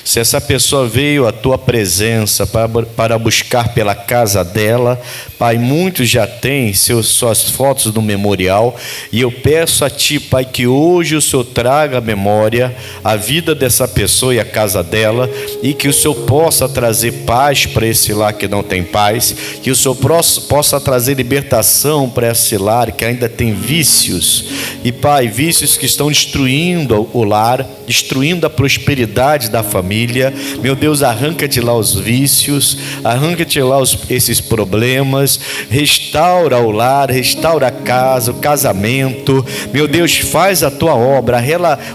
Se essa pessoa veio à tua presença para buscar pela casa dela, Pai, muitos já têm suas fotos no memorial, e eu peço a Ti, Pai, que hoje o Senhor traga à memória a vida dessa pessoa e a casa dela, e que o Senhor possa trazer paz para esse lar que não tem paz, que o Senhor possa trazer libertação para esse lar que ainda tem vícios, e Pai, vícios que estão destruindo o lar, destruindo a prosperidade da família. Meu Deus, arranca de lá os vícios, arranca de lá esses problemas, restaura o lar, restaura a casa, o casamento. Meu Deus, faz a tua obra,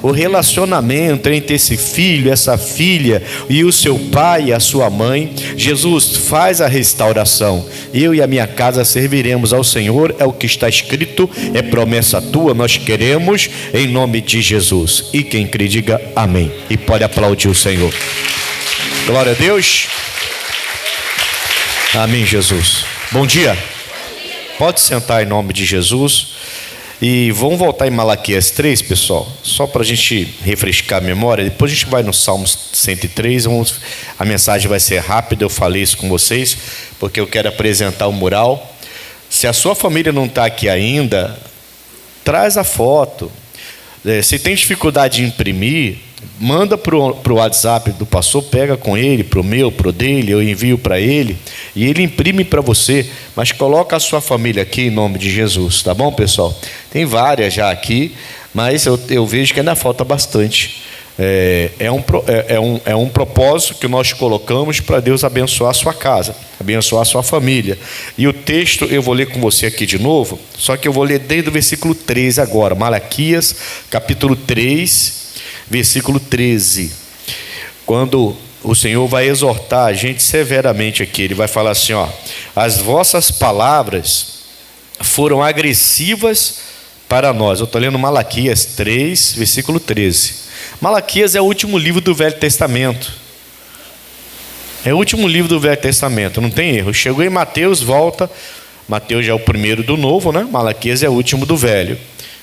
o relacionamento entre esse filho, essa filha e o seu pai e a sua mãe. Jesus, faz a restauração. Eu e a minha casa serviremos ao Senhor, é o que está escrito, é promessa tua, nós queremos, em nome de Jesus. E quem crê, diga amém. E pode aplaudir o Senhor. Glória a Deus. Amém, Jesus. Bom dia. Pode sentar em nome de Jesus. E vamos voltar em Malaquias 3, pessoal, só para a gente refrescar a memória. Depois a gente vai no Salmo 103. A mensagem vai ser rápida, eu falei isso com vocês, porque eu quero apresentar o mural. Se a sua família não está aqui ainda, traz a foto. Se tem dificuldade de imprimir, manda para o WhatsApp do pastor, pega com ele, para o meu, para o dele, eu envio para ele, e ele imprime para você, mas coloca a sua família aqui em nome de Jesus, tá bom, pessoal? Tem várias já aqui, mas eu vejo que ainda falta bastante. É um propósito que nós colocamos para Deus abençoar a sua casa, abençoar a sua família. E o texto eu vou ler com você aqui de novo, só que eu vou ler desde o versículo 13 agora, Malaquias capítulo 3, versículo 13, quando o Senhor vai exortar a gente severamente aqui. Ele vai falar assim, ó: as vossas palavras foram agressivas para nós. Eu estou lendo Malaquias 3, versículo 13. Malaquias é o último livro do Velho Testamento. É o último livro do Velho Testamento, não tem erro. Chegou em Mateus, volta. Mateus já é o primeiro do Novo, né? Malaquias é o último do Velho.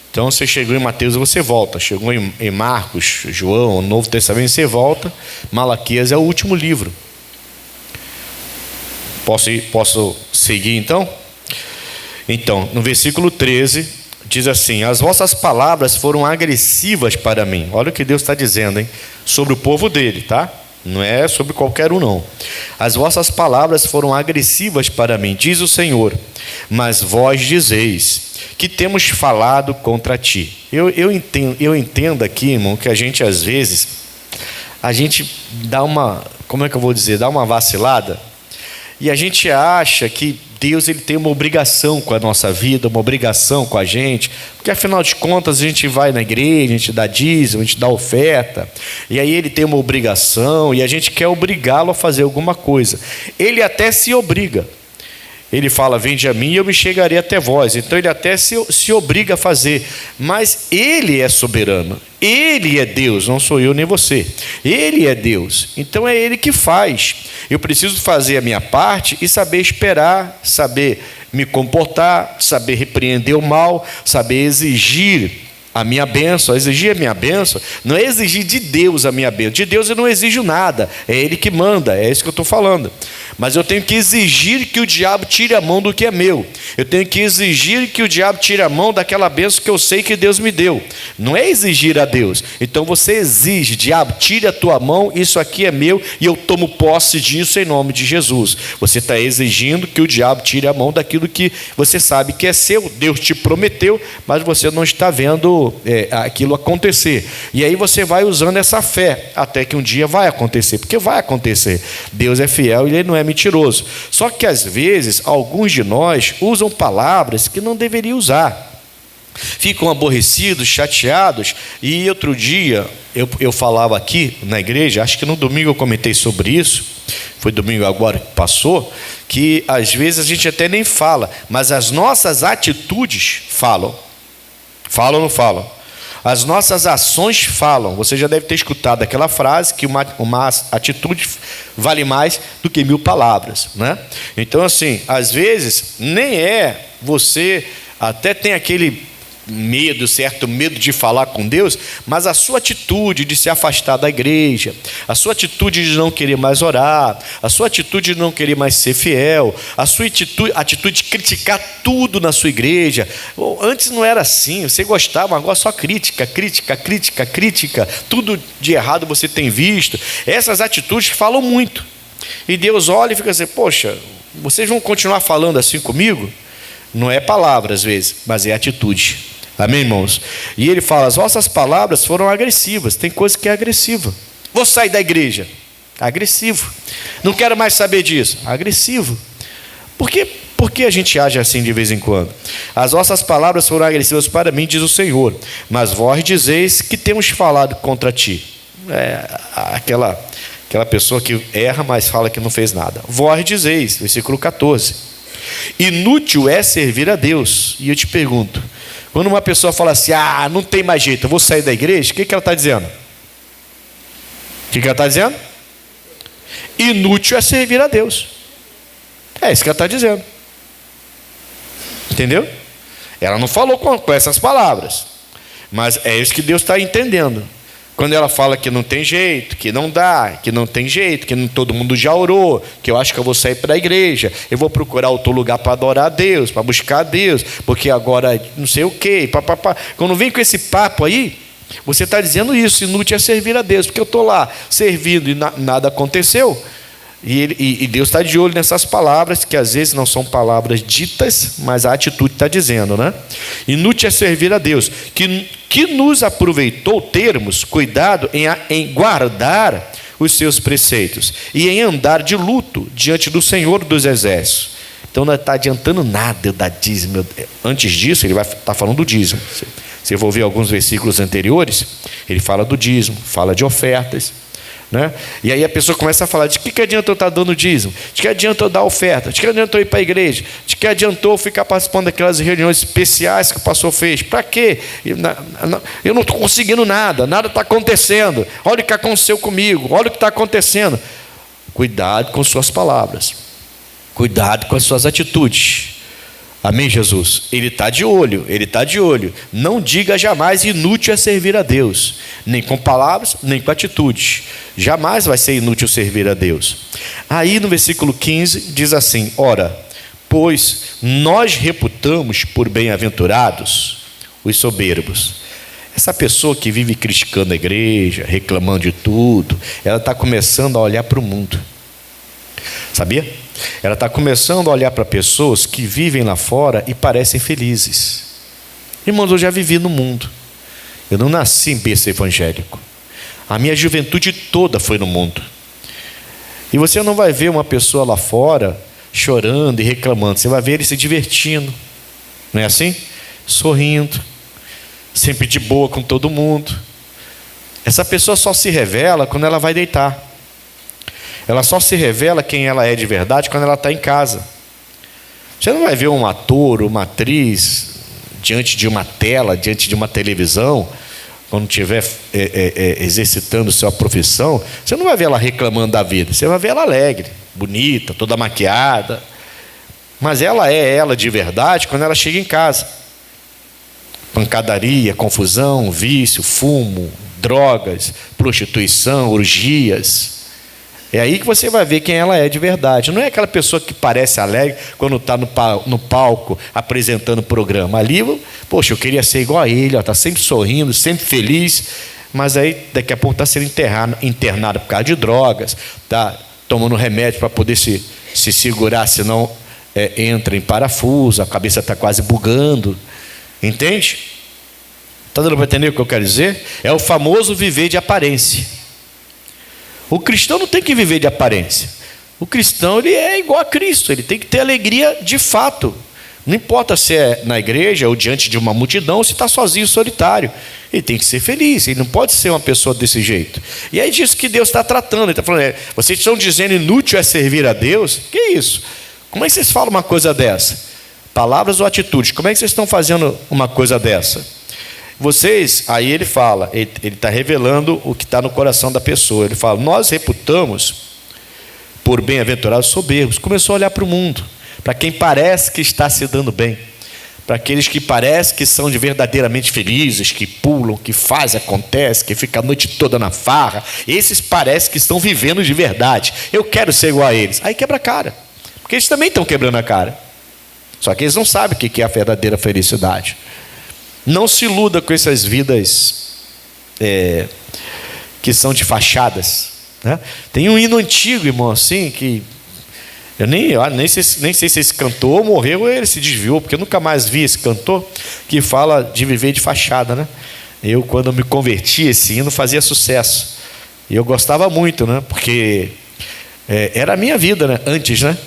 Então, você chegou em Mateus, você volta. Chegou em Marcos, João, Novo Testamento, você volta. Malaquias é o último livro. Posso seguir, então? Então, no versículo 13, diz assim: as vossas palavras foram agressivas para mim. Olha o que Deus está dizendo, hein? Sobre o povo dele, tá? Não é sobre qualquer um, não. As vossas palavras foram agressivas para mim, diz o Senhor, mas vós dizeis que temos falado contra ti. Eu entendo aqui, irmão, que a gente às vezes, a gente dá uma, como é que eu vou dizer, dá uma vacilada, e a gente acha que Deus ele tem uma obrigação com a nossa vida, uma obrigação com a gente, porque afinal de contas a gente vai na igreja, a gente dá dízimo, a gente dá oferta, e aí ele tem uma obrigação, e a gente quer obrigá-lo a fazer alguma coisa. Ele até se obriga. Ele fala: vinde a mim e eu me chegarei até vós. Então ele até se obriga a fazer, mas ele é soberano, ele é Deus, não sou eu nem você, ele é Deus, então é ele que faz. Eu preciso fazer a minha parte e saber esperar, saber me comportar, saber repreender o mal, saber exigir a minha bênção. Exigir a minha bênção não é exigir de Deus a minha bênção. De Deus eu não exijo nada, é Ele que manda, é isso que eu estou falando. Mas eu tenho que exigir que o diabo tire a mão do que é meu. Eu tenho que exigir que o diabo tire a mão daquela bênção que eu sei que Deus me deu. Não é exigir a Deus. Então você exige: diabo, tire a tua mão, isso aqui é meu e eu tomo posse disso em nome de Jesus. Você está exigindo que o diabo tire a mão daquilo que você sabe que é seu. Deus te prometeu, mas você não está vendo aquilo acontecer. E aí você vai usando essa fé até que um dia vai acontecer, porque vai acontecer. Deus é fiel e Ele não é mentiroso. Só que às vezes alguns de nós usam palavras que não deveriam usar, ficam aborrecidos, chateados. E outro dia eu falava aqui na igreja, acho que no domingo eu comentei sobre isso, foi domingo agora que passou, que às vezes a gente até nem fala, mas as nossas atitudes falam. Falam ou não falam? As nossas ações falam. Você já deve ter escutado aquela frase que uma atitude vale mais do que 1000 palavras, né? Então, assim, às vezes nem é você, até tem aquele medo, certo medo de falar com Deus, mas a sua atitude de se afastar da igreja, a sua atitude de não querer mais orar, a sua atitude de não querer mais ser fiel, a sua atitude de criticar tudo na sua igreja. Antes não era assim, você gostava, agora só crítica, tudo de errado você tem visto. Essas atitudes falam muito, e Deus olha e fica assim: poxa, vocês vão continuar falando assim comigo? Não é palavra às vezes, mas é atitude. Amém, irmãos? E ele fala: as vossas palavras foram agressivas. Tem coisa que é agressiva. Vou sair da igreja. Agressivo. Não quero mais saber disso. Agressivo. Por que a gente age assim de vez em quando? As vossas palavras foram agressivas para mim, diz o Senhor, mas vós dizeis que temos falado contra ti. Aquela pessoa que erra, mas fala que não fez nada. Vós dizeis, versículo 14: inútil é servir a Deus. E eu te pergunto, quando uma pessoa fala assim: não tem mais jeito, eu vou sair da igreja, o que ela está dizendo? O que ela está dizendo? Inútil é servir a Deus. É isso que ela está dizendo. Entendeu? Ela não falou com essas palavras, mas é isso que Deus está entendendo. Quando ela fala que não tem jeito, que não dá, que não tem jeito, que todo mundo já orou, que eu acho que eu vou sair para a igreja, eu vou procurar outro lugar para adorar a Deus, para buscar a Deus, porque agora não sei o quê, papapá. Quando vem com esse papo aí, você está dizendo isso: inútil é servir a Deus, porque eu estou lá servindo e nada aconteceu. E Deus está de olho nessas palavras, que às vezes não são palavras ditas, mas a atitude está dizendo, né? Inútil é servir a Deus, que nos aproveitou termos cuidado em guardar os seus preceitos e em andar de luto diante do Senhor dos Exércitos. Então não está adiantando nada eu dar dízimo. Antes disso, ele vai estar falando do dízimo. Se eu for ver alguns versículos anteriores, ele fala do dízimo, fala de ofertas, né? E aí a pessoa começa a falar: de que adianta eu estar dando dízimo? De que adianta eu dar oferta? De que adianta eu ir para a igreja? De que adiantou eu ficar participando daquelas reuniões especiais que o pastor fez? Para quê? Eu não estou conseguindo nada está acontecendo. Olha o que aconteceu comigo, olha o que está acontecendo. Cuidado com suas palavras, cuidado com as suas atitudes. Amém, Jesus? Ele está de olho, ele está de olho. Não diga jamais: inútil é servir a Deus, nem com palavras, nem com atitudes. Jamais vai ser inútil servir a Deus. Aí no versículo 15 diz assim: ora, pois nós reputamos por bem-aventurados os soberbos. Essa pessoa que vive criticando a igreja, reclamando de tudo, ela está começando a olhar para o mundo. Sabia? Ela está começando a olhar para pessoas que vivem lá fora e parecem felizes. Irmãos, eu já vivi no mundo. Eu não nasci em berço evangélico. A minha juventude toda foi no mundo. E você não vai ver uma pessoa lá fora chorando e reclamando. Você vai ver ele se divertindo. Não é assim? Sorrindo. Sempre de boa com todo mundo. Essa pessoa só se revela quando ela vai deitar. Ela só se revela quem ela é de verdade quando ela está em casa. Você não vai ver um ator, uma atriz diante de uma tela, diante de uma televisão, quando estiver exercitando sua profissão. Você não vai ver ela reclamando da vida. Você vai ver ela alegre, bonita, toda maquiada. Mas ela é ela de verdade quando ela chega em casa. Pancadaria, confusão, vício, fumo, drogas, prostituição, orgias. É aí que você vai ver quem ela é de verdade. Não é aquela pessoa que parece alegre quando está no palco apresentando o programa. Ali, poxa, eu queria ser igual a ele, está sempre sorrindo, sempre feliz, mas aí daqui a pouco está sendo internado por causa de drogas, está tomando remédio para poder se segurar, senão entra em parafuso, a cabeça está quase bugando. Entende? Está dando para entender o que eu quero dizer? É o famoso viver de aparência. O cristão não tem que viver de aparência. O cristão, ele é igual a Cristo, ele tem que ter alegria de fato. Não importa se é na igreja ou diante de uma multidão, ou se está sozinho, solitário. Ele tem que ser feliz, ele não pode ser uma pessoa desse jeito. E é disso que Deus está tratando. Ele está falando: vocês estão dizendo inútil é servir a Deus? Que isso? Como é que vocês falam uma coisa dessa? Palavras ou atitudes? Como é que vocês estão fazendo uma coisa dessa? Vocês, aí ele fala, ele está revelando o que está no coração da pessoa. Ele fala: nós reputamos por bem-aventurados soberbos. Começou a olhar para o mundo, para quem parece que está se dando bem, para aqueles que parecem que são de verdadeiramente felizes, que pulam, que fazem, acontece, que ficam a noite toda na farra. Esses parecem que estão vivendo de verdade. Eu quero ser igual a eles. Aí quebra a cara, porque eles também estão quebrando a cara. Só que eles não sabem o que é a verdadeira felicidade. Não se iluda com essas vidas que são de fachadas, né? Tem um hino antigo, irmão, assim, que eu nem sei se esse cantor morreu ou ele se desviou, porque eu nunca mais vi esse cantor, que fala de viver de fachada, né? Eu, quando eu me converti, esse hino fazia sucesso. E eu gostava muito, né? Porque era a minha vida, né? Antes, né?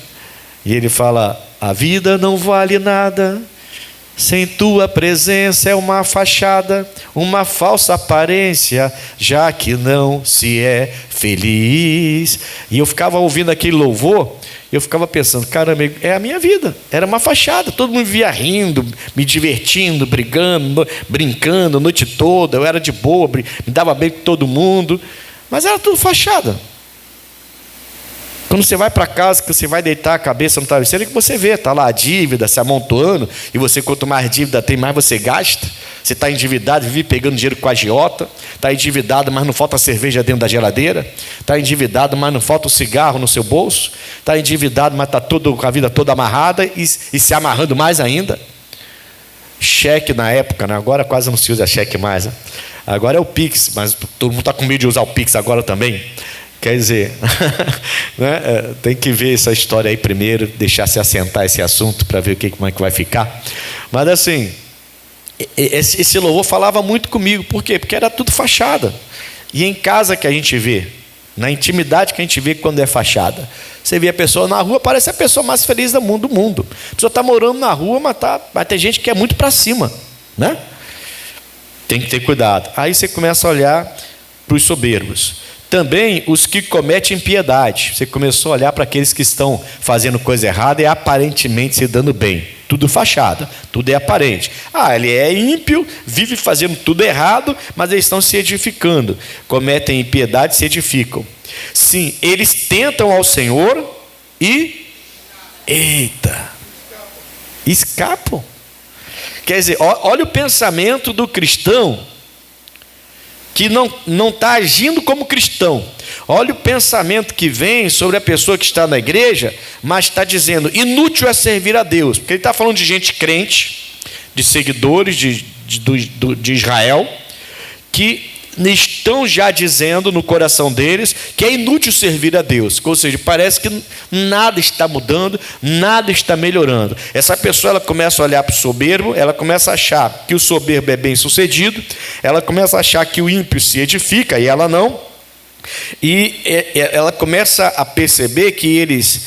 E ele fala: a vida não vale nada sem tua presença, é uma fachada, uma falsa aparência, já que não se é feliz. E eu ficava ouvindo aquele louvor, eu ficava pensando: caramba, é a minha vida. Era uma fachada, todo mundo via rindo, me divertindo, brigando, brincando a noite toda. Eu era de boa, me dava bem com todo mundo, mas era tudo fachada. Quando você vai para casa, que você vai deitar a cabeça no travesseiro, é que você vê, está lá a dívida se amontoando, e você, quanto mais dívida tem, mais você gasta. Você está endividado, vive pegando dinheiro com a agiota, está endividado, mas não falta cerveja dentro da geladeira, está endividado, mas não falta o cigarro no seu bolso, está endividado, mas está com a vida toda amarrada e se amarrando mais ainda. Cheque na época, né? Agora quase não se usa cheque mais, né? Agora é o Pix, mas todo mundo está com medo de usar o Pix agora também. Quer dizer, né? Tem que ver essa história aí primeiro, deixar se assentar esse assunto para ver como é que vai ficar. Mas assim, esse louvor falava muito comigo. Por quê? Porque era tudo fachada. E em casa que a gente vê, na intimidade que a gente vê quando é fachada, você vê a pessoa na rua, parece a pessoa mais feliz do mundo. A pessoa está morando na rua, mas tem gente que é muito para cima, né? Tem que ter cuidado. Aí você começa a olhar para os soberbos. Também os que cometem impiedade. Você começou a olhar para aqueles que estão fazendo coisa errada e aparentemente se dando bem. Tudo fachada, tudo é aparente. Ele é ímpio, vive fazendo tudo errado, mas eles estão se edificando. Cometem impiedade e se edificam. Sim, eles tentam ao Senhor e... escapam. Quer dizer, olha o pensamento do cristão que não está agindo como cristão. Olha o pensamento que vem sobre a pessoa que está na igreja, mas está dizendo: inútil é servir a Deus. Porque ele está falando de gente crente, de seguidores de Israel, que estão já dizendo no coração deles que é inútil servir a Deus. Ou seja, parece que nada está mudando, nada está melhorando. Essa pessoa, ela começa a olhar para o soberbo, ela começa a achar que o soberbo é bem sucedido, ela começa a achar que o ímpio se edifica e ela não, e ela começa a perceber que eles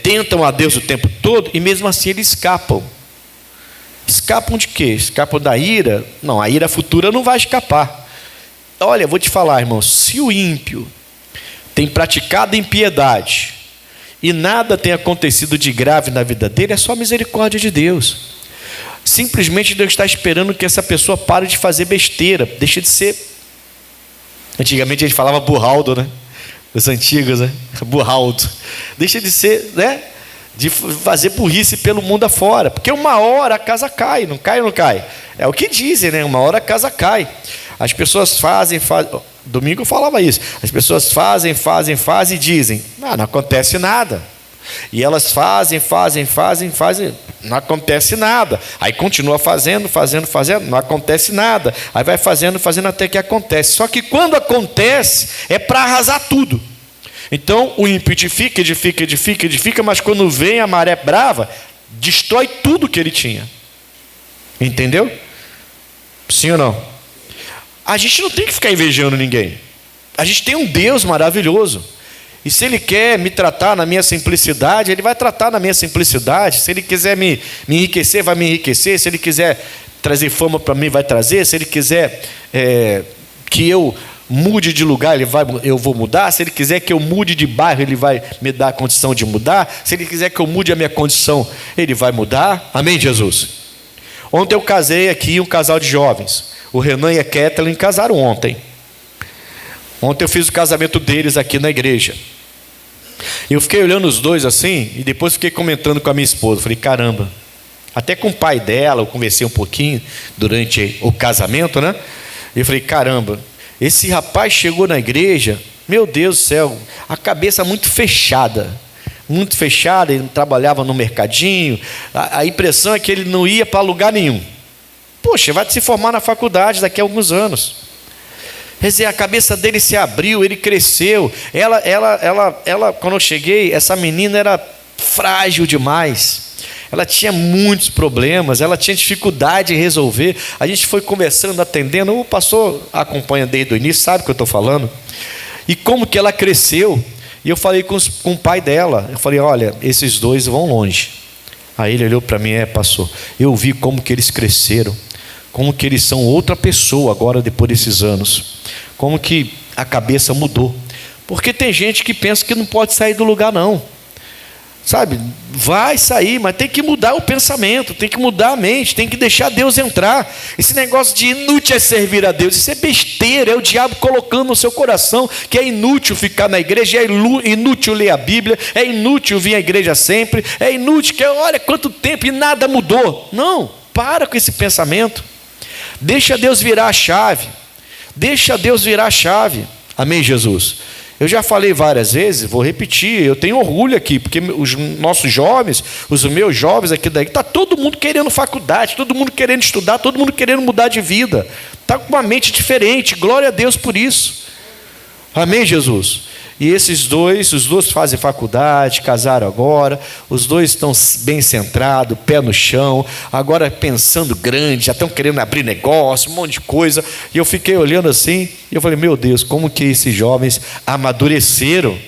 tentam a Deus o tempo todo e mesmo assim eles escapam. Escapam de quê? Escapam da ira? Não, a ira futura não vai escapar. Olha, eu vou te falar, irmão, se o ímpio tem praticado impiedade e nada tem acontecido de grave na vida dele, é só a misericórdia de Deus. Simplesmente Deus está esperando que essa pessoa pare de fazer besteira, deixe de ser... Antigamente a gente falava burraldo, né? Os antigos, né? Burraldo. Deixa de ser, né? De fazer burrice pelo mundo afora, porque uma hora a casa cai, não cai ou não cai? É o que dizem, né? Uma hora a casa cai. As pessoas fazem. Domingo eu falava isso. As pessoas fazem e dizem: não acontece nada. E elas fazem, não acontece nada. Aí continua fazendo, não acontece nada. Aí vai fazendo até que acontece. Só que quando acontece, é para arrasar tudo. Então o ímpio edifica, mas quando vem a maré brava, destrói tudo que ele tinha. Entendeu? Sim ou não? A gente não tem que ficar invejando ninguém. A gente tem um Deus maravilhoso. E se Ele quer me tratar na minha simplicidade, Ele vai tratar na minha simplicidade. Se Ele quiser me enriquecer, vai me enriquecer. Se Ele quiser trazer fama para mim, vai trazer. Se Ele quiser que eu mude de lugar, eu vou mudar. Se Ele quiser que eu mude de bairro, Ele vai me dar a condição de mudar. Se Ele quiser que eu mude a minha condição, Ele vai mudar. Amém, Jesus? Ontem eu casei aqui um casal de jovens. O Renan e a Kathleen casaram ontem. Ontem eu fiz o casamento deles aqui na igreja. Eu fiquei olhando os dois assim, e depois fiquei comentando com a minha esposa. Falei: caramba, Até com o pai dela, eu conversei um pouquinho durante o casamento, né? E eu falei, caramba, esse rapaz chegou na igreja, meu Deus do céu, a cabeça muito fechada, ele trabalhava no mercadinho, a impressão é que ele não ia para lugar nenhum. Poxa, vai se formar na faculdade daqui a alguns anos. Quer dizer, a cabeça dele se abriu, ele cresceu. Ela, quando eu cheguei, essa menina era frágil demais. Ela tinha muitos problemas, ela tinha dificuldade em resolver. A gente foi conversando, atendendo. O pastor acompanha desde o início, sabe o que eu estou falando. E como que ela cresceu. E eu falei com o pai dela. Eu falei, olha, esses dois vão longe. Aí ele olhou para mim, pastor, eu vi como que eles cresceram. Como que eles são outra pessoa agora, depois desses anos. Como que a cabeça mudou. Porque tem gente que pensa que não pode sair do lugar não. Sabe, vai sair, mas tem que mudar o pensamento, tem que mudar a mente, tem que deixar Deus entrar. Esse negócio de inútil é servir a Deus, isso é besteira, é o diabo colocando no seu coração que é inútil ficar na igreja, é inútil ler a Bíblia, é inútil vir à igreja sempre, é inútil, que olha quanto tempo e nada mudou. Não, para com esse pensamento, deixa Deus virar a chave, amém, Jesus? Eu já falei várias vezes, vou repetir, eu tenho orgulho aqui, porque os nossos jovens, os meus jovens aqui daí, está todo mundo querendo faculdade, todo mundo querendo estudar, todo mundo querendo mudar de vida, está com uma mente diferente, glória a Deus por isso, amém, Jesus? E esses dois, os dois fazem faculdade, casaram agora, os dois estão bem centrados, pé no chão, agora pensando grande, já estão querendo abrir negócio, um monte de coisa. E eu fiquei olhando assim, e eu falei, meu Deus, como que esses jovens amadureceram,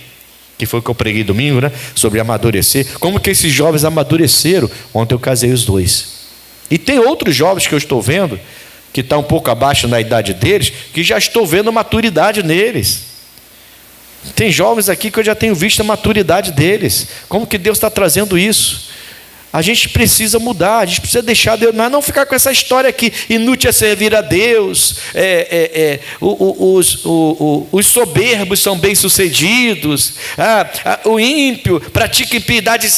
que foi o que eu preguei domingo, né? Sobre amadurecer, como que esses jovens amadureceram. Ontem eu casei os dois. E tem outros jovens que eu estou vendo, que estão um pouco abaixo na idade deles, que já estou vendo a maturidade neles. Tem jovens aqui que eu já tenho visto a maturidade deles. Como que Deus está trazendo isso? A gente precisa mudar, a gente precisa deixar Deus, não ficar com essa história aqui, inútil é servir a Deus, os soberbos são bem-sucedidos, o ímpio pratica impiedade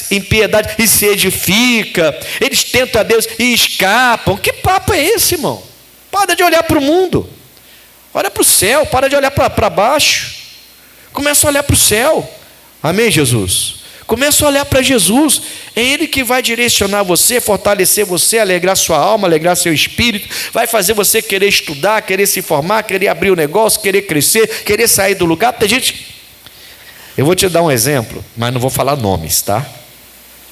e se edifica, eles tentam a Deus e escapam. Que papo é esse, irmão? Para de olhar para o mundo, olha para o céu, para de olhar para baixo. Começa a olhar para o céu, amém, Jesus? Começa a olhar para Jesus, é Ele que vai direcionar você, fortalecer você, alegrar sua alma, alegrar seu espírito, vai fazer você querer estudar, querer se formar, querer abrir o negócio, querer crescer, querer sair do lugar. Tem gente, eu vou te dar um exemplo, mas não vou falar nomes, tá?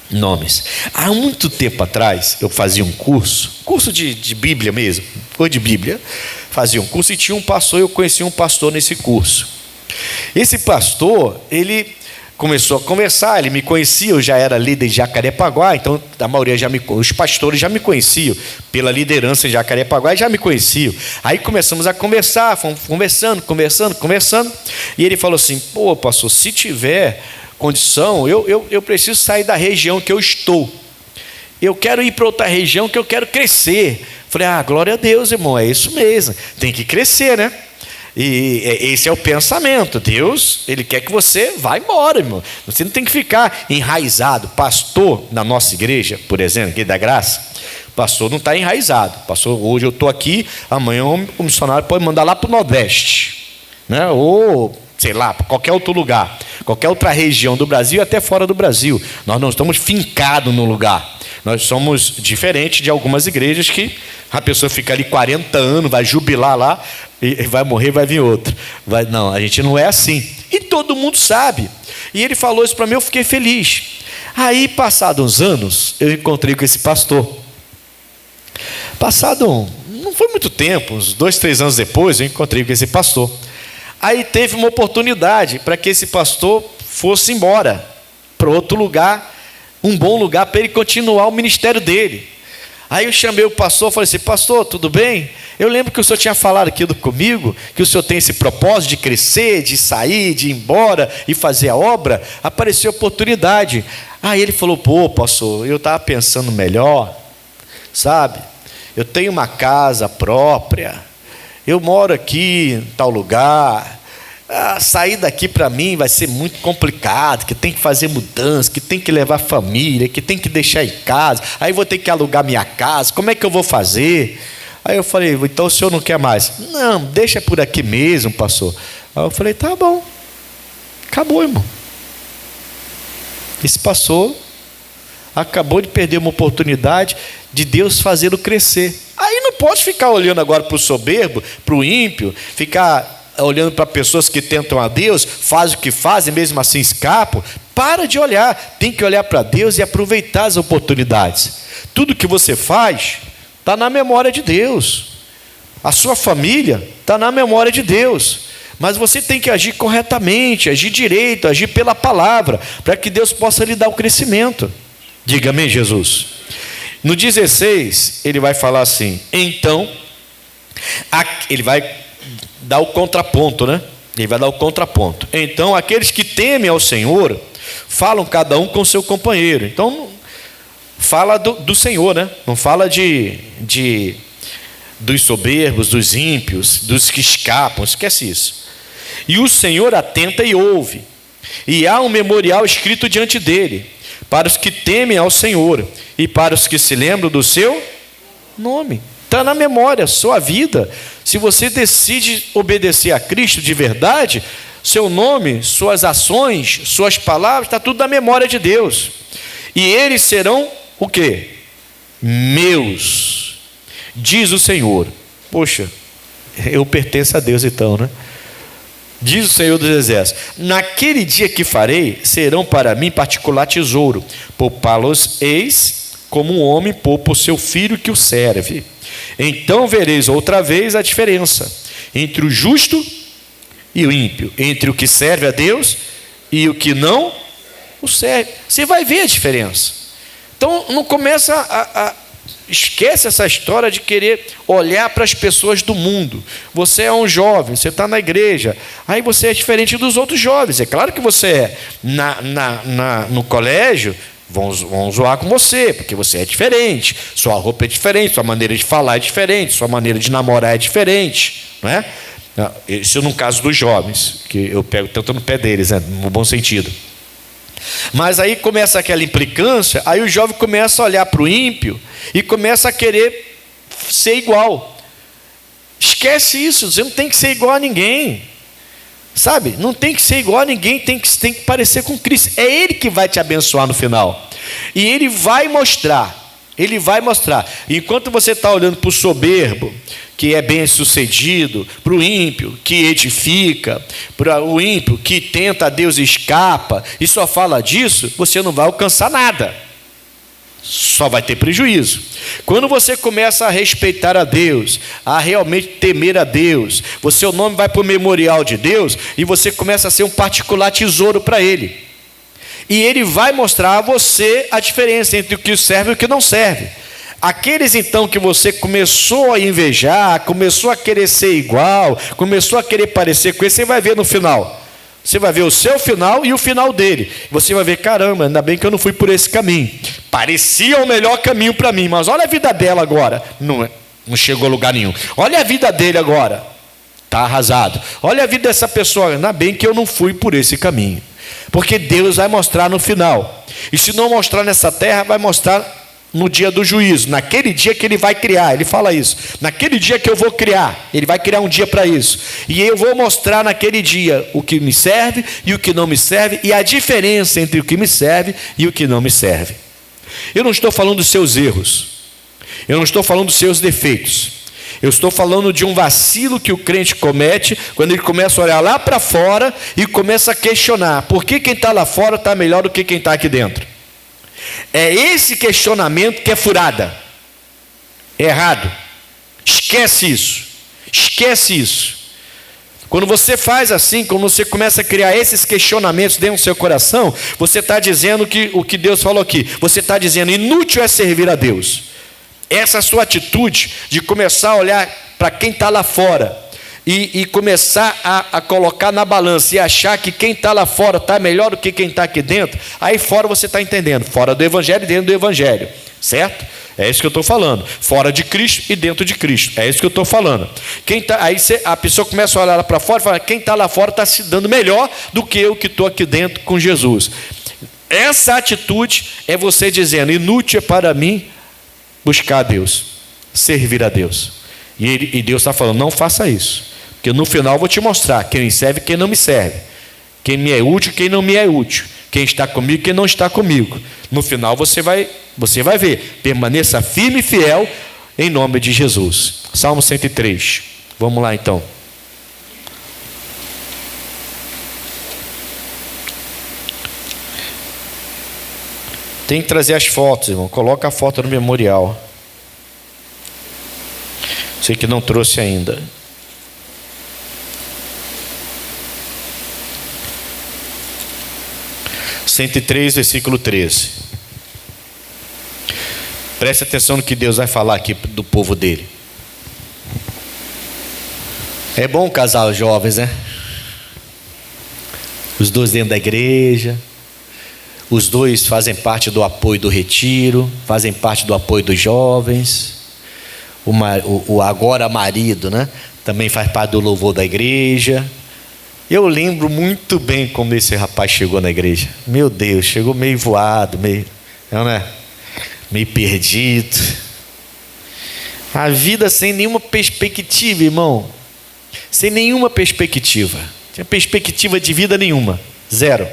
Nomes. Há muito tempo atrás, eu fazia um curso de Bíblia mesmo, coisa de Bíblia, fazia um curso e tinha um pastor, eu conheci um pastor nesse curso. Esse pastor, ele começou a conversar, ele me conhecia, eu já era líder de Jacarepaguá, então a maioria os pastores já me conheciam, pela liderança de Jacarepaguá já me conheciam. Aí começamos a conversar, fomos conversando, e ele falou assim, pô pastor, se tiver condição, eu preciso sair da região que eu estou, eu quero ir para outra região que eu quero crescer. Falei, glória a Deus, irmão, é isso mesmo, tem que crescer, né? E esse é o pensamento. Deus, Ele quer que você vá embora, irmão. Você não tem que ficar enraizado. Pastor na nossa igreja, por exemplo, aqui da Graça, pastor não está enraizado. Pastor, hoje eu estou aqui, amanhã o missionário pode mandar lá para o Nordeste, né? Ou sei lá, para qualquer outro lugar, qualquer outra região do Brasil, até fora do Brasil. Nós não estamos fincados no lugar. Nós somos diferentes de algumas igrejas que a pessoa fica ali 40 anos, vai jubilar lá, e vai morrer, vai vir outro. Não, a gente não é assim. E todo mundo sabe. E ele falou isso para mim, eu fiquei feliz. Aí, passados uns anos, eu encontrei com esse pastor. Não foi muito tempo, uns 2, 3 anos depois, eu encontrei com esse pastor. Aí teve uma oportunidade para que esse pastor fosse embora para outro lugar, um bom lugar para ele continuar o ministério dele. Aí eu chamei o pastor, falei assim, pastor, tudo bem? Eu lembro que o senhor tinha falado aqui comigo, que o senhor tem esse propósito de crescer, de sair, de ir embora e fazer a obra. Apareceu a oportunidade. Aí ele falou, pô pastor, eu estava pensando melhor, sabe? Eu tenho uma casa própria, eu moro aqui em tal lugar, sair daqui para mim vai ser muito complicado, que tem que fazer mudança, que tem que levar família, que tem que deixar em casa, aí vou ter que alugar minha casa, como é que eu vou fazer? Aí eu falei, então o senhor não quer mais? Não, deixa por aqui mesmo, pastor. Aí eu falei, tá bom. Acabou, irmão. Esse pastor acabou de perder uma oportunidade de Deus fazê-lo crescer. Aí não pode ficar olhando agora para o soberbo, para o ímpio, ficar olhando para pessoas que tentam a Deus, fazem o que fazem, mesmo assim escapam. Para de olhar, tem que olhar para Deus e aproveitar as oportunidades. Tudo que você faz está na memória de Deus. A sua família está na memória de Deus. Mas você tem que agir corretamente, agir direito, agir pela palavra, para que Deus possa lhe dar o crescimento. Diga amém, Jesus. No 16, ele vai falar assim, então, ele vai dar o contraponto, né? Ele vai dar o contraponto. Então, aqueles que temem ao Senhor, falam cada um com seu companheiro. Então, fala do Senhor, né? Não fala dos soberbos, dos ímpios, dos que escapam, esquece isso. E o Senhor atenta e ouve, e há um memorial escrito diante dele, para os que temem ao Senhor, e para os que se lembram do seu nome. Está na memória, sua vida. Se você decide obedecer a Cristo de verdade, seu nome, suas ações, suas palavras, está tudo na memória de Deus. E eles serão o quê? Meus, diz o Senhor. Poxa, eu pertenço a Deus então, né? Diz o Senhor dos Exércitos: naquele dia que farei, serão para mim particular tesouro, poupá-los-eis como um homem poupa o seu filho que o serve. Então vereis outra vez a diferença entre o justo e o ímpio, entre o que serve a Deus e o que não o serve. Você vai ver a diferença. Então não começa esquece essa história de querer olhar para as pessoas do mundo. Você é um jovem, você está na igreja, aí você é diferente dos outros jovens. É claro que você é. No colégio vão zoar com você, porque você é diferente, sua roupa é diferente, sua maneira de falar é diferente, sua maneira de namorar é diferente, não é? Isso no caso dos jovens, que eu pego tanto no pé deles, né? No bom sentido. Mas aí começa aquela implicância, aí o jovem começa a olhar para o ímpio e começa a querer ser igual. Esquece isso, você não tem que ser igual a ninguém, sabe? Não tem que ser igual a ninguém, tem que parecer com Cristo. É Ele que vai te abençoar no final, e Ele vai mostrar. Enquanto você está olhando para o soberbo, que é bem sucedido, para o ímpio que edifica, para o ímpio que tenta a Deus e escapa, e só fala disso, você não vai alcançar nada, só vai ter prejuízo. Quando você começa a respeitar a Deus, a realmente temer a Deus, o seu nome vai para o memorial de Deus, e você começa a ser um particular tesouro para Ele, e Ele vai mostrar a você a diferença entre o que serve e o que não serve. Aqueles então que você começou a invejar, começou a querer ser igual, começou a querer parecer com ele, você vai ver no final. Você vai ver o seu final e o final dele. Você vai ver, caramba, ainda bem que eu não fui por esse caminho. Parecia o melhor caminho para mim, mas olha a vida dela agora. Não chegou a lugar nenhum. Olha a vida dele agora. Está arrasado. Olha a vida dessa pessoa, ainda bem que eu não fui por esse caminho. Porque Deus vai mostrar no final. E se não mostrar nessa terra, vai mostrar no dia do juízo, naquele dia que Ele vai criar. Ele fala isso, naquele dia que eu vou criar, Ele vai criar um dia para isso, e eu vou mostrar naquele dia o que me serve e o que não me serve, e a diferença entre o que me serve e o que não me serve. Eu não estou falando dos seus erros, eu não estou falando dos seus defeitos, eu estou falando de um vacilo que o crente comete, quando ele começa a olhar lá para fora e começa a questionar, por que quem está lá fora está melhor do que quem está aqui dentro? É esse questionamento que é furada, é errado. Esquece isso. Quando você faz assim, quando você começa a criar esses questionamentos dentro do seu coração, você está dizendo que o que Deus falou aqui, você está dizendo inútil é servir a Deus. Essa sua atitude de começar a olhar para quem está lá fora e começar a colocar na balança e achar que quem está lá fora está melhor do que quem está aqui dentro, aí fora você está entendendo, fora do Evangelho e dentro do Evangelho, certo? É isso que eu estou falando. Fora de Cristo e dentro de Cristo. É isso que eu estou falando. A pessoa começa a olhar lá para fora e fala: quem está lá fora está se dando melhor do que eu que estou aqui dentro com Jesus. Essa atitude é você dizendo: inútil é para mim buscar a Deus, servir a Deus. E Deus está falando: não faça isso, porque no final eu vou te mostrar quem me serve e quem não me serve, quem me é útil e quem não me é útil, quem está comigo e quem não está comigo. No final você vai ver. Permaneça firme e fiel em nome de Jesus. Salmo 103. Vamos lá então. Tem que trazer as fotos, irmão. Coloca a foto no memorial. Sei que não trouxe ainda. (103), versículo 13. Preste atenção no que Deus vai falar aqui do povo dele. É bom casar os jovens, né? Os dois dentro da igreja. Os dois fazem parte do apoio do retiro, fazem parte do apoio dos jovens. O agora marido, né? Também faz parte do louvor da igreja. Eu lembro muito bem como esse rapaz chegou na igreja. Meu Deus, chegou meio voado, meio perdido. A vida sem nenhuma perspectiva, irmão. Sem nenhuma perspectiva. Não tinha perspectiva de vida nenhuma. Zero.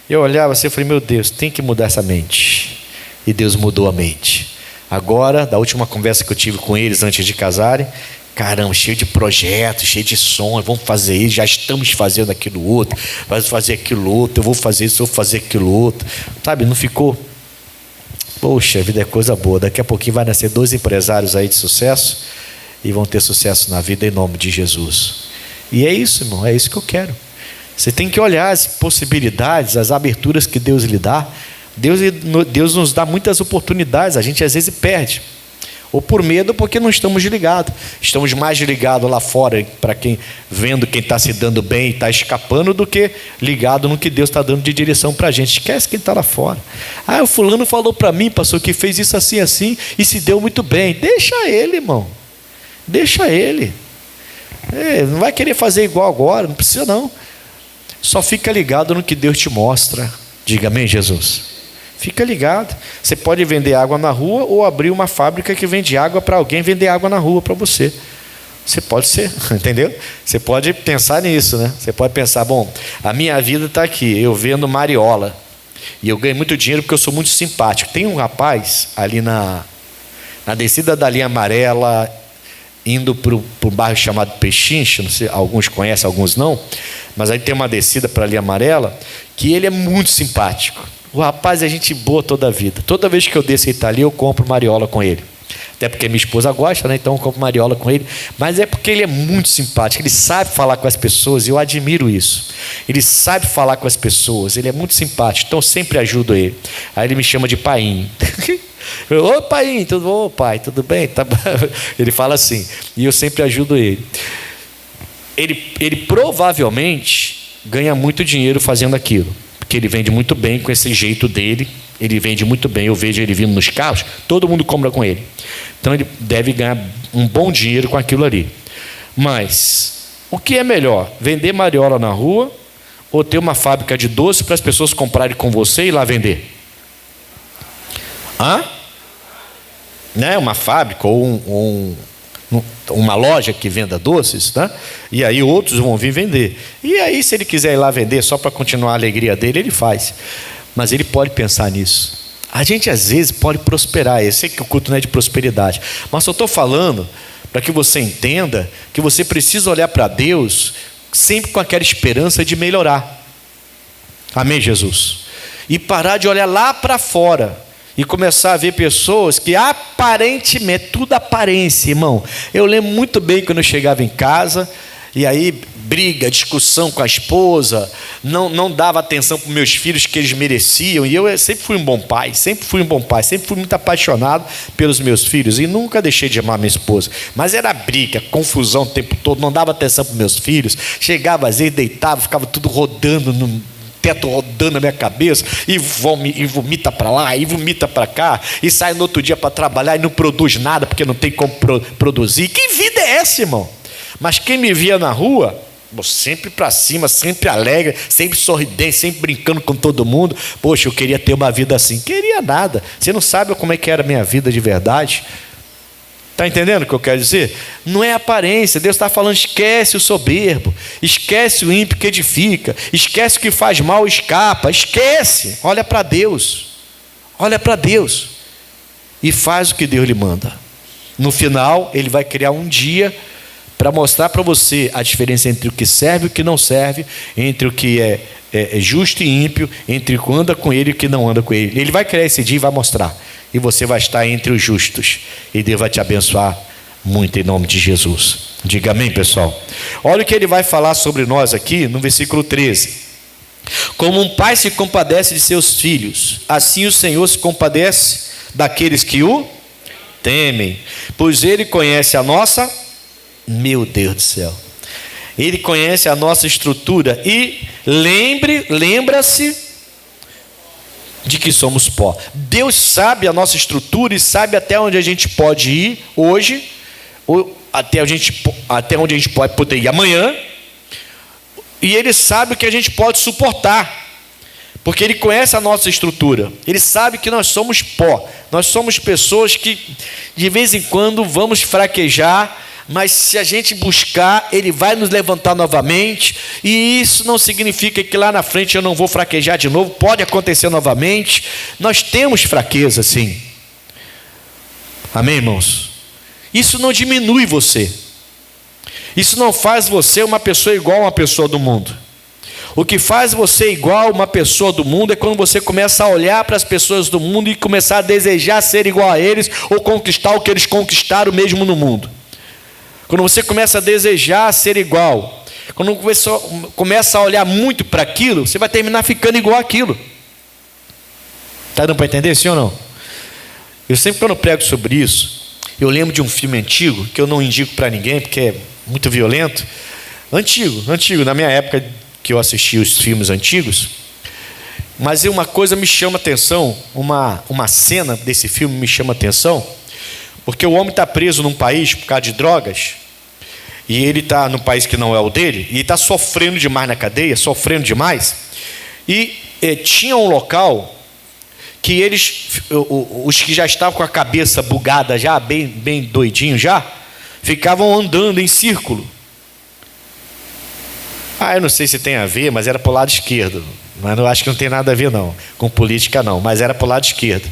Eu olhava assim e falei: meu Deus, tem que mudar essa mente. E Deus mudou a mente. Agora, da última conversa que eu tive com eles antes de casarem, caramba, cheio de projetos, cheio de sonhos, vamos fazer isso, já estamos fazendo aquilo outro, vamos fazer aquilo outro, eu vou fazer isso, eu vou fazer aquilo outro. Sabe, não ficou? Poxa, a vida é coisa boa. Daqui a pouquinho vai nascer 2 empresários aí de sucesso e vão ter sucesso na vida em nome de Jesus. E é isso, irmão, é isso que eu quero. Você tem que olhar as possibilidades, as aberturas que Deus lhe dá. Deus nos dá muitas oportunidades, a gente às vezes perde. Ou por medo, porque não estamos ligados. Estamos mais ligados lá fora, para vendo quem está se dando bem e está escapando, do que ligado no que Deus está dando de direção para a gente. Esquece quem está lá fora. O fulano falou para mim, pastor, que fez isso assim, assim, e se deu muito bem. Deixa ele, irmão. Deixa ele. Não vai querer fazer igual agora, não precisa não. Só fica ligado no que Deus te mostra. Diga amém, Jesus. Fica ligado. Você pode vender água na rua ou abrir uma fábrica que vende água para alguém vender água na rua para você. Você pode ser, entendeu? Você pode pensar nisso, né? Você pode pensar: bom, a minha vida está aqui, eu vendo mariola e eu ganho muito dinheiro porque eu sou muito simpático. Tem um rapaz ali na descida da linha amarela, indo para o bairro chamado Pechincha, não sei, alguns conhecem, alguns não, mas aí tem uma descida para a linha amarela, que ele é muito simpático. O rapaz é gente boa toda a vida. Toda vez que eu desço e está ali, eu compro mariola com ele. Até porque minha esposa gosta, né? Então eu compro mariola com ele. Mas é porque ele é muito simpático. Ele sabe falar com as pessoas e eu admiro isso. Ele sabe falar com as pessoas. Ele é muito simpático. Então eu sempre ajudo ele. Aí ele me chama de Painho. Ô Painho, tudo bom? Ô pai, tudo bem? Tá... Ele fala assim. E eu sempre ajudo ele. Ele provavelmente ganha muito dinheiro fazendo aquilo. Que ele vende muito bem com esse jeito dele. Ele vende muito bem, eu vejo ele vindo nos carros, todo mundo compra com ele. Então ele deve ganhar um bom dinheiro com aquilo ali. Mas o que é melhor? Vender mariola na rua ou ter uma fábrica de doce para as pessoas comprarem com você e ir lá vender? Né? Uma fábrica ou uma loja que venda doces, tá? E aí outros vão vir vender. E aí, se ele quiser ir lá vender só para continuar a alegria dele, ele faz. Mas ele pode pensar nisso. A gente às vezes pode prosperar. Eu sei que o culto não é de prosperidade, mas eu estou falando para que você entenda que você precisa olhar para Deus sempre com aquela esperança de melhorar. Amém, Jesus? E parar de olhar lá para fora e começar a ver pessoas que aparentemente, tudo aparência, irmão. Eu lembro muito bem quando eu chegava em casa, e aí briga, discussão com a esposa, não dava atenção para os meus filhos que eles mereciam, e eu sempre fui um bom pai, sempre fui muito apaixonado pelos meus filhos, e nunca deixei de amar minha esposa, mas era briga, confusão o tempo todo, não dava atenção para os meus filhos, chegava às vezes, deitava, ficava tudo rodando no teto rodando na minha cabeça, e vomita para lá, e vomita para cá, e sai no outro dia para trabalhar e não produz nada, porque não tem como produzir. Que vida é essa, irmão? Mas quem me via na rua, sempre para cima, sempre alegre, sempre sorridente, sempre brincando com todo mundo. Poxa, eu queria ter uma vida assim. Queria nada. Você não sabe como é que era a minha vida de verdade. Está entendendo o que eu quero dizer? Não é aparência. Deus está falando, esquece o soberbo, esquece o ímpio que edifica, esquece o que faz mal, escapa, esquece. Olha para Deus, olha para Deus e faz o que Deus lhe manda. No final, Ele vai criar um dia para mostrar para você a diferença entre o que serve e o que não serve, entre o que é justo e ímpio, entre o que anda com Ele e o que não anda com Ele. Ele vai criar esse dia e vai mostrar. E você vai estar entre os justos. E Deus vai te abençoar muito em nome de Jesus. Diga amém, pessoal. Olha o que ele vai falar sobre nós aqui no versículo 13. Como um pai se compadece de seus filhos, assim o Senhor se compadece daqueles que o temem. Pois Ele conhece a nossa... Meu Deus do céu. Ele conhece a nossa estrutura. E lembra-se de que somos pó. Deus sabe a nossa estrutura e sabe até onde a gente pode ir hoje, ou até onde a gente pode poder ir amanhã, e Ele sabe o que a gente pode suportar, porque Ele conhece a nossa estrutura. Ele sabe que nós somos pó, nós somos pessoas que de vez em quando vamos fraquejar, mas se a gente buscar, Ele vai nos levantar novamente, e isso não significa que lá na frente eu não vou fraquejar de novo, pode acontecer novamente. Nós temos fraqueza, sim. Amém, irmãos? Isso não diminui você, isso não faz você uma pessoa igual a uma pessoa do mundo. O que faz você igual a uma pessoa do mundo é quando você começa a olhar para as pessoas do mundo e começar a desejar ser igual a eles, ou conquistar o que eles conquistaram mesmo no mundo. Quando você começa a desejar ser igual, quando você começa a olhar muito para aquilo, você vai terminar ficando igual àquilo. Está dando para entender, sim ou não? Eu sempre, quando prego sobre isso, eu lembro de um filme antigo, que eu não indico para ninguém, porque é muito violento. Antigo, na minha época que eu assisti os filmes antigos. Mas uma coisa me chama a atenção, uma cena desse filme me chama a atenção, porque o homem está preso num país por causa de drogas, e ele está num país que não é o dele, e está sofrendo demais na cadeia, sofrendo demais, e tinha um local que os que já estavam com a cabeça bugada já, bem doidinho já, ficavam andando em círculo. Eu não sei se tem a ver, mas era para o lado esquerdo, mas eu acho que não tem nada a ver não, com política não, mas era para o lado esquerdo.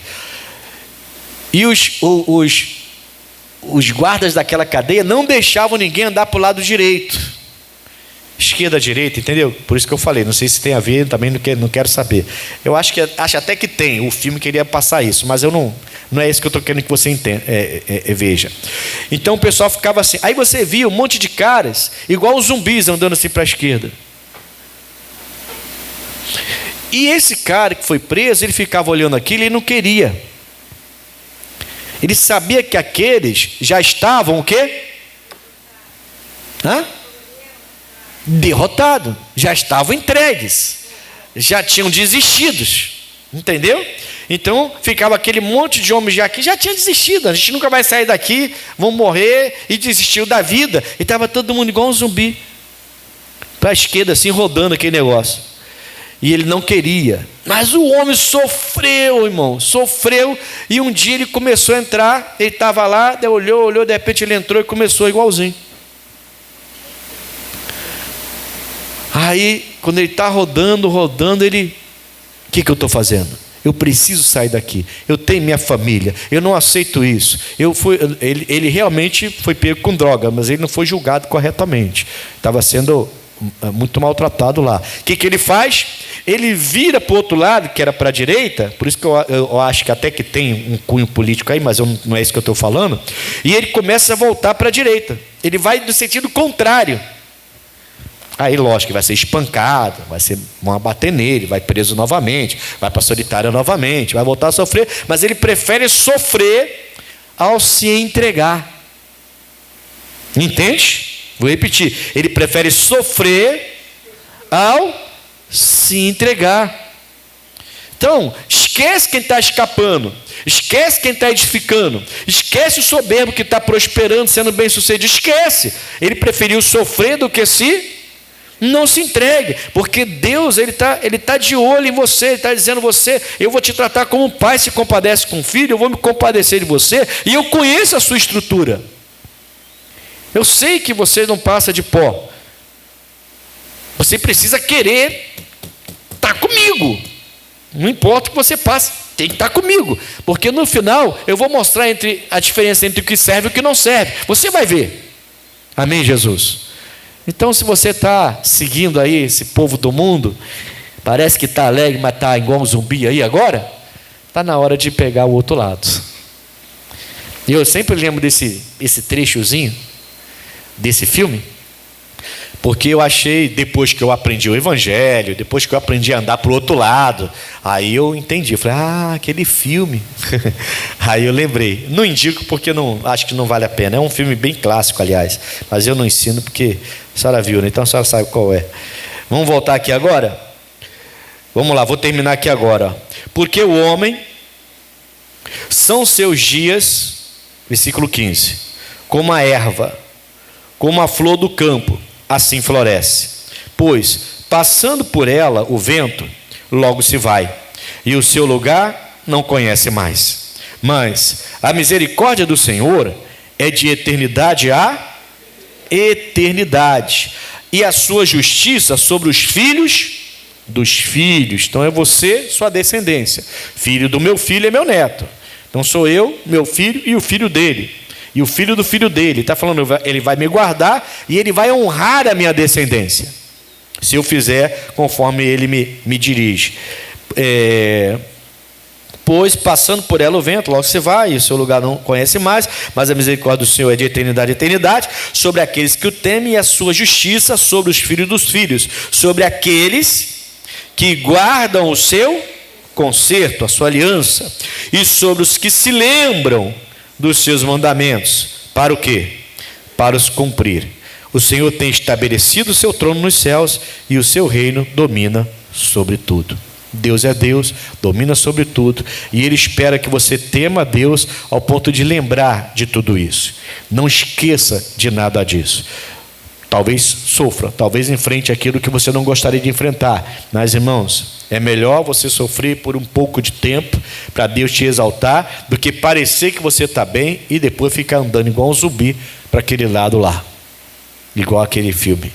E os guardas daquela cadeia não deixavam ninguém andar para o lado direito, esquerda, direita, entendeu? Por isso que eu falei, não sei se tem a ver, também não quero saber. Eu acho até que tem, o filme queria passar isso, mas eu não é isso que eu estou querendo que você entenda, veja. Então o pessoal ficava assim, aí você via um monte de caras, igual os zumbis andando assim para a esquerda. E esse cara que foi preso, ele ficava olhando aquilo e não queria. Ele sabia que aqueles já estavam o quê? Derrotados, já estavam entregues, já tinham desistido, entendeu? Então ficava aquele monte de homens já aqui, já tinha desistido, a gente nunca vai sair daqui, vão morrer, e desistiu da vida, e estava todo mundo igual um zumbi, para a esquerda assim, rodando aquele negócio, e ele não queria, mas o homem sofreu, irmão, sofreu, e um dia ele começou a entrar, ele estava lá, olhou, de repente ele entrou e começou igualzinho. Aí, quando ele está rodando, ele, o que eu estou fazendo? Eu preciso sair daqui, eu tenho minha família, eu não aceito isso. Ele realmente foi pego com droga, mas ele não foi julgado corretamente, estava sendo muito maltratado lá. O que ele faz? Ele vira para o outro lado, que era para a direita, por isso que eu acho que até que tem um cunho político aí, mas não é isso que eu estou falando, e ele começa a voltar para a direita, ele vai no sentido contrário. Aí, lógico, que vai ser espancado, vão bater nele, vai preso novamente, vai para a solitária novamente, vai voltar a sofrer, mas ele prefere sofrer ao se entregar. Entende? Vou repetir. Ele prefere sofrer ao se entregar. Então, esquece quem está escapando, esquece quem está edificando, esquece o soberbo que está prosperando, sendo bem sucedido, esquece. Ele preferiu sofrer do que não se entregue, porque Deus ele tá de olho em você, Ele está dizendo: você, eu vou te tratar como um pai se compadece com um filho, eu vou me compadecer de você, e eu conheço a sua estrutura, eu sei que você não passa de pó, você precisa querer estar comigo, não importa o que você passe, tem que estar comigo, porque no final eu vou mostrar a diferença entre o que serve e o que não serve, você vai ver. Amém, Jesus? Então, se você está seguindo aí esse povo do mundo, parece que está alegre, mas está igual um zumbi aí agora, está na hora de pegar o outro lado. E eu sempre lembro esse trechozinho desse filme, porque eu achei, depois que eu aprendi o evangelho, depois que eu aprendi a andar para o outro lado, aí eu entendi, eu falei: aquele filme. Aí eu lembrei, não indico porque acho que não vale a pena, é um filme bem clássico, aliás, mas eu não ensino porque a senhora viu, né? Então a senhora sabe qual é. Vamos voltar aqui agora? Vamos lá, vou terminar aqui agora. Porque o homem, são seus dias, versículo 15, como a erva, como a flor do campo, assim floresce, pois passando por ela o vento, logo se vai, e o seu lugar não conhece mais. Mas a misericórdia do Senhor é de eternidade a eternidade, e a sua justiça sobre os filhos dos filhos. Então é você, sua descendência. Filho do meu filho é meu neto. Então sou eu, meu filho e o filho dele. E o filho do filho dele. Está falando, ele vai me guardar e ele vai honrar a minha descendência, se eu fizer conforme ele me dirige. Pois passando por ela o vento, logo se vai, e o seu lugar não conhece mais, mas a misericórdia do Senhor é de eternidade a eternidade, sobre aqueles que o temem, e a sua justiça sobre os filhos dos filhos, sobre aqueles que guardam o seu concerto, a sua aliança, e sobre os que se lembram dos seus mandamentos. Para o quê? Para os cumprir. O Senhor tem estabelecido o seu trono nos céus, e o seu reino domina sobre tudo. Deus é Deus, domina sobre tudo, e Ele espera que você tema a Deus ao ponto de lembrar de tudo isso. Não esqueça de nada disso. Talvez sofra, talvez enfrente aquilo que você não gostaria de enfrentar, mas, irmãos, é melhor você sofrer por um pouco de tempo para Deus te exaltar, do que parecer que você está bem e depois ficar andando igual um zumbi para aquele lado lá, igual aquele filme.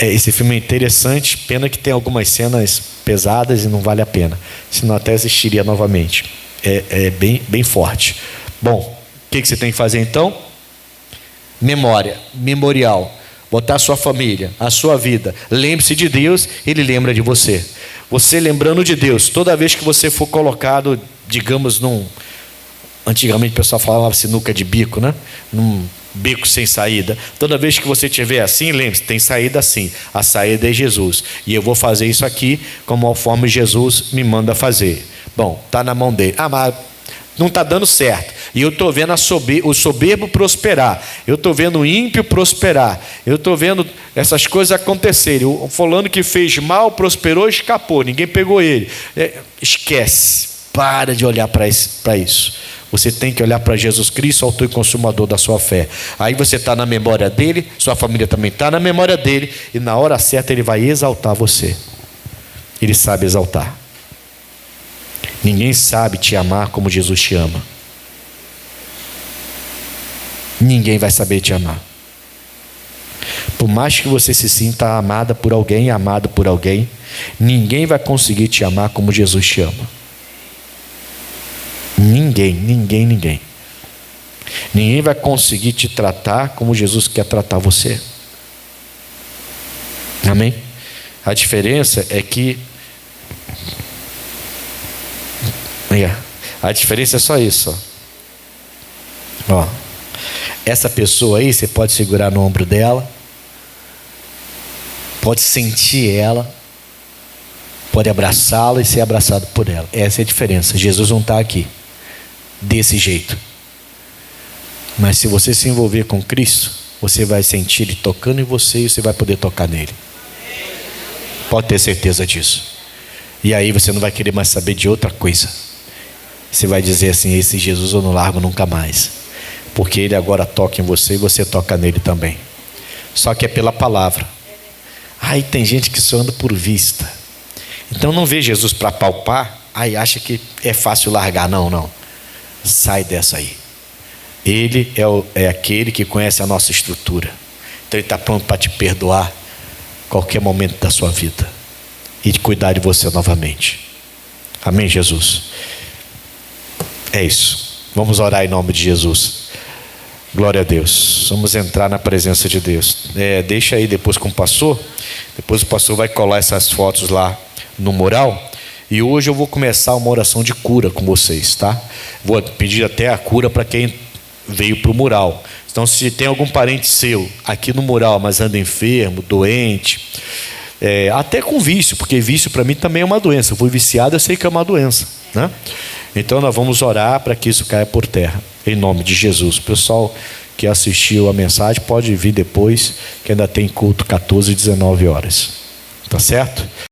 Esse filme é interessante, pena que tem algumas cenas pesadas e não vale a pena, senão até assistiria novamente. É bem forte. Bom, o que você tem que fazer então? Memorial, botar a sua família, a sua vida. Lembre-se de Deus, Ele lembra de você. Você lembrando de Deus, toda vez que você for colocado, digamos, antigamente o pessoal falava sinuca de bico, né? Num beco sem saída. Toda vez que você estiver assim, lembre-se, tem saída sim. A saída é Jesus. E eu vou fazer isso aqui conforme Jesus me manda fazer. Bom, está na mão dele. Mas não está dando certo. E eu estou vendo o soberbo prosperar. Eu estou vendo o ímpio prosperar. Eu estou vendo essas coisas acontecerem. O fulano que fez mal prosperou e escapou. Ninguém pegou ele. Esquece. Para de olhar para isso. Você tem que olhar para Jesus Cristo, autor e consumador da sua fé. Aí você está na memória dele, sua família também está na memória dele, e na hora certa ele vai exaltar você. Ele sabe exaltar. Ninguém sabe te amar como Jesus te ama. Ninguém vai saber te amar. Por mais que você se sinta amada por alguém, amado por alguém, ninguém vai conseguir te amar como Jesus te ama. Ninguém. Ninguém vai conseguir te tratar como Jesus quer tratar você. Amém? A diferença é que a diferença é só isso. Ó, essa pessoa aí, você pode segurar no ombro dela, pode sentir ela, pode abraçá-la e ser abraçado por ela. Essa é a diferença. Jesus não está aqui desse jeito. Mas se você se envolver com Cristo, você vai sentir Ele tocando em você e você vai poder tocar nele. Pode ter certeza disso. E aí você não vai querer mais saber de outra coisa. Você vai dizer assim: esse Jesus eu não largo nunca mais, porque Ele agora toca em você e você toca nele também. Só que é pela palavra. Aí tem gente que só anda por vista. Então não vê Jesus para palpar, aí acha que é fácil largar. Não. Sai dessa aí. Ele é aquele que conhece a nossa estrutura. Então Ele está pronto para te perdoar qualquer momento da sua vida e de cuidar de você novamente. Amém, Jesus? É isso. Vamos orar em nome de Jesus. Glória a Deus. Vamos entrar na presença de Deus. Deixa aí depois com o pastor. Depois o pastor vai colar essas fotos lá no mural. E hoje eu vou começar uma oração de cura com vocês, tá? Vou pedir até a cura para quem veio para o mural. Então, se tem algum parente seu aqui no mural, mas anda enfermo, doente, até com vício, porque vício para mim também é uma doença. Eu fui viciado, eu sei que é uma doença, né? Então nós vamos orar para que isso caia por terra, em nome de Jesus. O pessoal que assistiu a mensagem pode vir depois, que ainda tem culto 14 e 19 horas, tá certo?